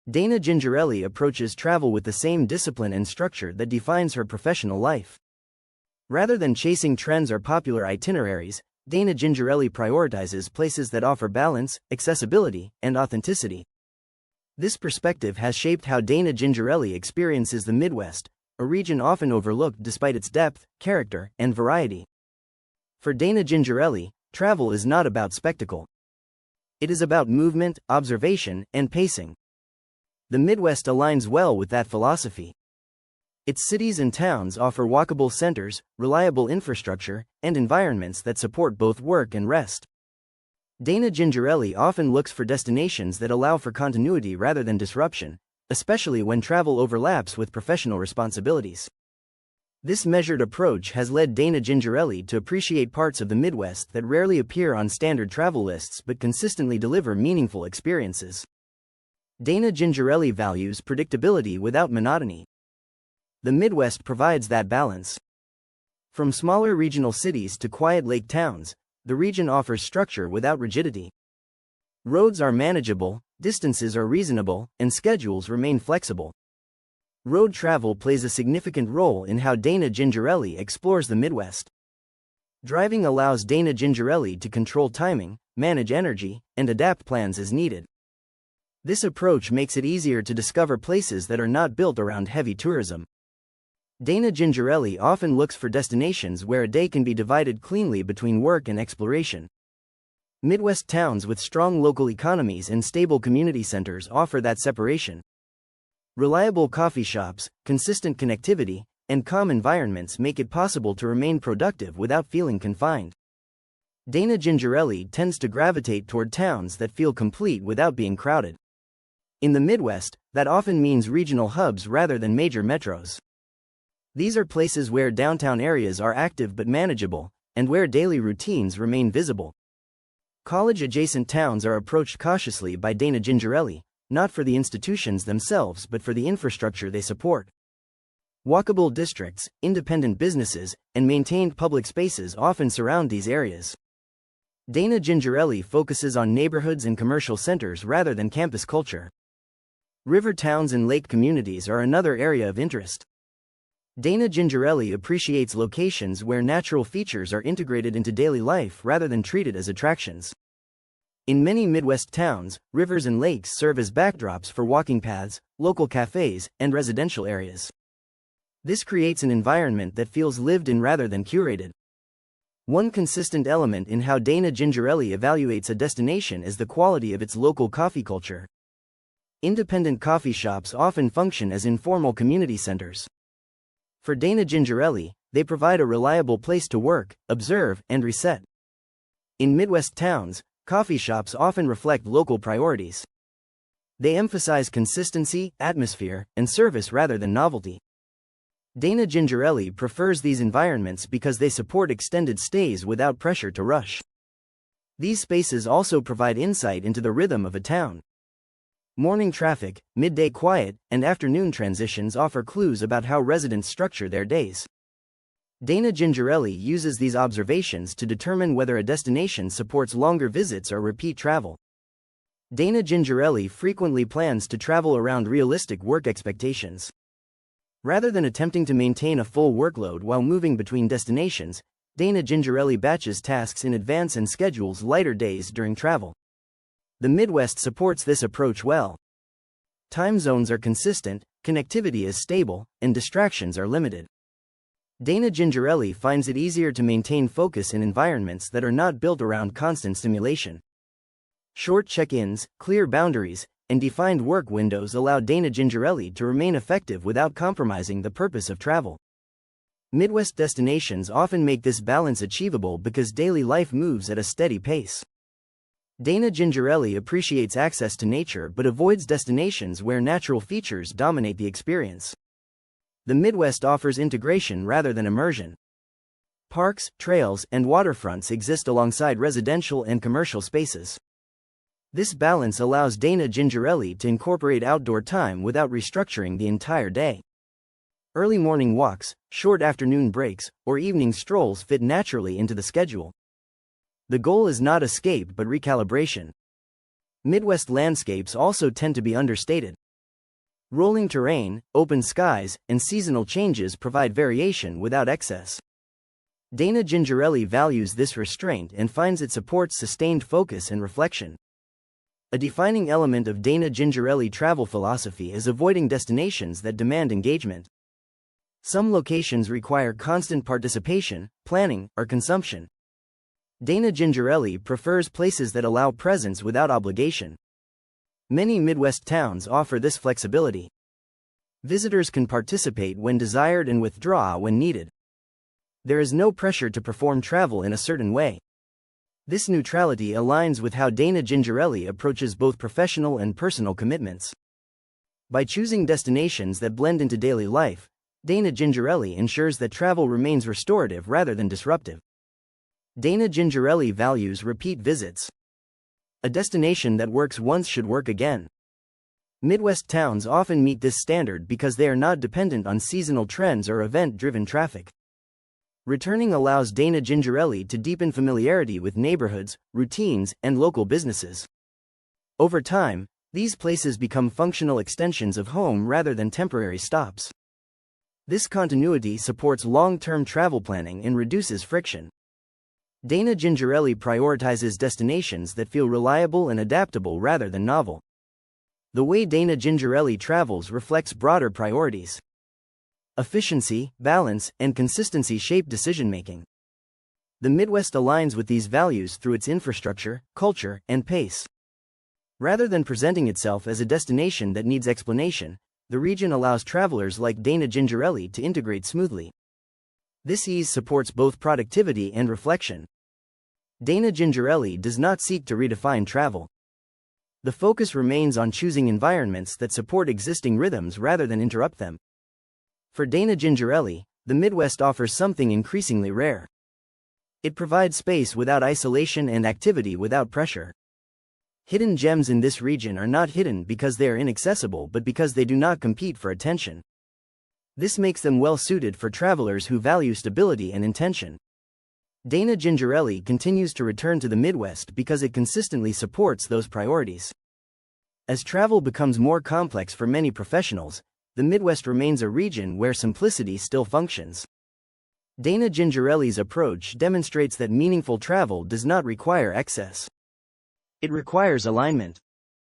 Dana Gingerelli approaches travel with the same discipline and structure that defines her professional life. Rather than chasing trends or popular itineraries, Dana Gingerelli prioritizes places that offer balance, accessibility, and authenticity. This perspective has shaped how Dana Gingerelli experiences the Midwest, a region often overlooked despite its depth, character, and variety. For Dana Gingerelli, travel is not about spectacle. It is about movement, observation, and pacing. The Midwest aligns well with that philosophy. Its cities and towns offer walkable centers, reliable infrastructure, and environments that support both work and rest. Dana Gingerelli often looks for destinations that allow for continuity rather than disruption, especially when travel overlaps with professional responsibilities. This measured approach has led Dana Gingerelli to appreciate parts of the Midwest that rarely appear on standard travel lists but consistently deliver meaningful experiences. Dana Gingerelli values predictability without monotony. The Midwest provides that balance. From smaller regional cities to quiet lake towns, the region offers structure without rigidity. Roads are manageable, distances are reasonable, and schedules remain flexible. Road travel plays a significant role in how Dana Gingerelli explores the Midwest. Driving allows Dana Gingerelli to control timing, manage energy, and adapt plans as needed. This approach makes it easier to discover places that are not built around heavy tourism. Dana Gingerelli often looks for destinations where a day can be divided cleanly between work and exploration. Midwest towns with strong local economies and stable community centers offer that separation. Reliable coffee shops, consistent connectivity, and calm environments make it possible to remain productive without feeling confined. Dana Gingerelli tends to gravitate toward towns that feel complete without being crowded. In the Midwest, that often means regional hubs rather than major metros. These are places where downtown areas are active but manageable, and where daily routines remain visible. College-adjacent towns are approached cautiously by Dana Gingerelli, not for the institutions themselves but for the infrastructure they support. Walkable districts, independent businesses, and maintained public spaces often surround these areas. Dana Gingerelli focuses on neighborhoods and commercial centers rather than campus culture. River towns and lake communities are another area of interest. Dana Gingerelli appreciates locations where natural features are integrated into daily life rather than treated as attractions. In many Midwest towns, rivers and lakes serve as backdrops for walking paths, local cafes, and residential areas. This creates an environment that feels lived in rather than curated. One consistent element in how Dana Gingerelli evaluates a destination is the quality of its local coffee culture. Independent coffee shops often function as informal community centers. For Dana Gingerelli, they provide a reliable place to work, observe, and reset. In Midwest towns, coffee shops often reflect local priorities. They emphasize consistency, atmosphere, and service rather than novelty. Dana Gingerelli prefers these environments because they support extended stays without pressure to rush. These spaces also provide insight into the rhythm of a town. Morning traffic, midday quiet, and afternoon transitions offer clues about how residents structure their days. Dana Gingerelli uses these observations to determine whether a destination supports longer visits or repeat travel. Dana Gingerelli frequently plans to travel around realistic work expectations. Rather than attempting to maintain a full workload while moving between destinations, Dana Gingerelli batches tasks in advance and schedules lighter days during travel. The Midwest supports this approach well. Time zones are consistent, connectivity is stable, and distractions are limited. Dana Gingerelli finds it easier to maintain focus in environments that are not built around constant stimulation. Short check-ins, clear boundaries, and defined work windows allow Dana Gingerelli to remain effective without compromising the purpose of travel. Midwest destinations often make this balance achievable because daily life moves at a steady pace. Dana Gingerelli appreciates access to nature but avoids destinations where natural features dominate the experience. The Midwest offers integration rather than immersion. Parks, trails, and waterfronts exist alongside residential and commercial spaces. This balance allows Dana Gingerelli to incorporate outdoor time without restructuring the entire day. Early morning walks, short afternoon breaks, or evening strolls fit naturally into the schedule. The goal is not escape but recalibration. Midwest landscapes also tend to be understated. Rolling terrain, open skies, and seasonal changes provide variation without excess. Dana Gingerelli values this restraint and finds it supports sustained focus and reflection. A defining element of Dana Gingerelli travel philosophy is avoiding destinations that demand engagement. Some locations require constant participation, planning, or consumption. Dana Gingerelli prefers places that allow presence without obligation. Many Midwest towns offer this flexibility. Visitors can participate when desired and withdraw when needed. There is no pressure to perform travel in a certain way. This neutrality aligns with how Dana Gingerelli approaches both professional and personal commitments. By choosing destinations that blend into daily life, Dana Gingerelli ensures that travel remains restorative rather than disruptive. Dana Gingerelli values repeat visits. A destination that works once should work again. Midwest towns often meet this standard because they are not dependent on seasonal trends or event-driven traffic. Returning allows Dana Gingerelli to deepen familiarity with neighborhoods, routines, and local businesses. Over time, these places become functional extensions of home rather than temporary stops. This continuity supports long-term travel planning and reduces friction. Dana Gingerelli prioritizes destinations that feel reliable and adaptable rather than novel. The way Dana Gingerelli travels reflects broader priorities. Efficiency, balance, and consistency shape decision-making. The Midwest aligns with these values through its infrastructure, culture, and pace. Rather than presenting itself as a destination that needs explanation, the region allows travelers like Dana Gingerelli to integrate smoothly. This ease supports both productivity and reflection. Dana Gingerelli does not seek to redefine travel. The focus remains on choosing environments that support existing rhythms rather than interrupt them. For Dana Gingerelli, the Midwest offers something increasingly rare. It provides space without isolation and activity without pressure. Hidden gems in this region are not hidden because they are inaccessible but because they do not compete for attention. This makes them well-suited for travelers who value stability and intention. Dana Gingerelli continues to return to the Midwest because it consistently supports those priorities. As travel becomes more complex for many professionals, the Midwest remains a region where simplicity still functions. Dana Gingerelli's approach demonstrates that meaningful travel does not require excess. It requires alignment.